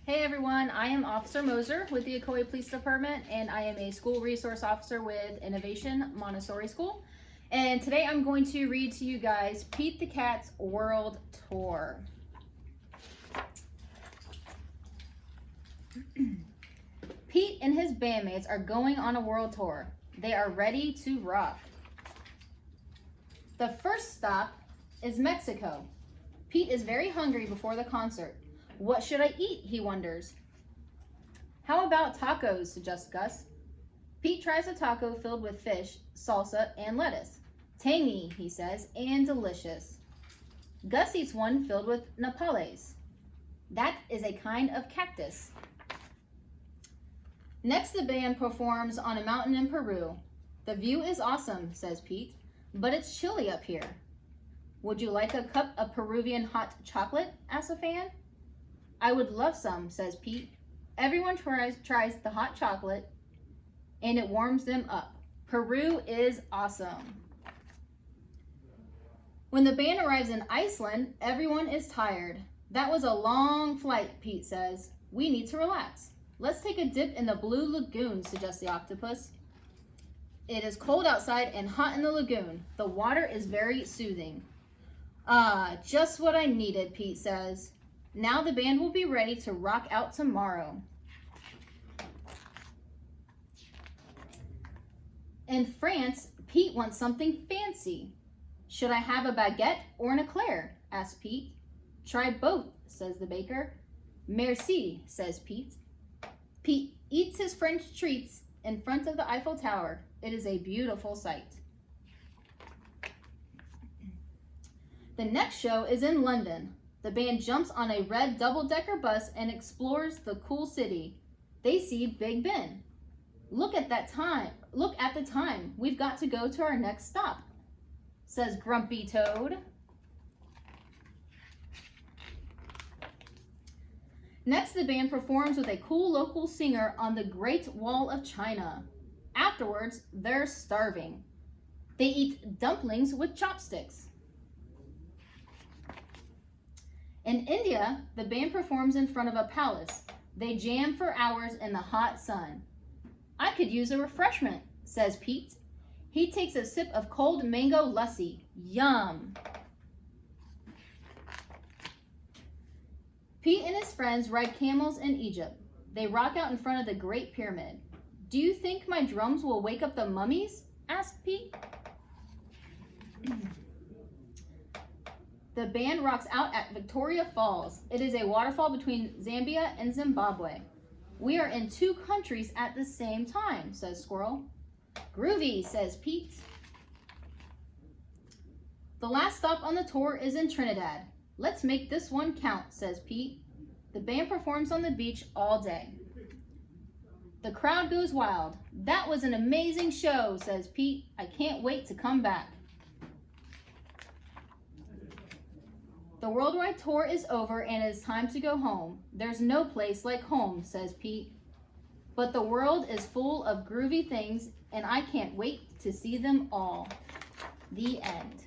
Hey everyone, I am Officer Moser with the Ocoee Police Department, and I am a school resource officer with Innovation Montessori School. And today I'm going to read to you guys Pete the Cat's World Tour. Pete and his bandmates are going on a world tour. They are ready to rock. The first stop is Mexico. Pete is very hungry before the concert. What should I eat, he wonders. How about tacos, suggests Gus. Pete tries a taco filled with fish, salsa, and lettuce. Tangy, he says, and delicious. Gus eats one filled with nopales. That is a kind of cactus. Next, the band performs on a mountain in Peru. The view is awesome, says Pete, but it's chilly up here. Would you like a cup of Peruvian hot chocolate, asks a fan. I would love some, says Pete. Everyone tries the hot chocolate, and it warms them up. Peru is awesome. When the band arrives in Iceland, everyone is tired. That was a long flight, Pete says. We need to relax. Let's take a dip in the blue lagoon, suggests the octopus. It is cold outside and hot in the lagoon. The water is very soothing. Ah, just what I needed, Pete says. Now the band will be ready to rock out tomorrow. In France, Pete wants something fancy. Should I have a baguette or an eclair, asks Pete. Try both, says the baker. Merci, says Pete. Pete eats his French treats in front of the Eiffel Tower. It is a beautiful sight. The next show is in London. The band jumps on a red double-decker bus and explores the cool city. They see Big Ben. Look at the time. We've got to go to our next stop, says Grumpy Toad. Next, the band performs with a cool local singer on the Great Wall of China. Afterwards, they're starving. They eat dumplings with chopsticks. In India, the band performs in front of a palace. They jam for hours in the hot sun. I could use a refreshment, says Pete. He takes a sip of cold mango lassi. Yum! Pete and his friends ride camels in Egypt. They rock out in front of the Great Pyramid. Do you think my drums will wake up the mummies? Asked Pete. The band rocks out at Victoria Falls. It is a waterfall between Zambia and Zimbabwe. We are in two countries at the same time, says Squirrel. Groovy, says Pete. The last stop on the tour is in Trinidad. Let's make this one count, says Pete. The band performs on the beach all day. The crowd goes wild. That was an amazing show, says Pete. I can't wait to come back. The worldwide tour is over and it is time to go home. There's no place like home, says Pete. But the world is full of groovy things and I can't wait to see them all. The end.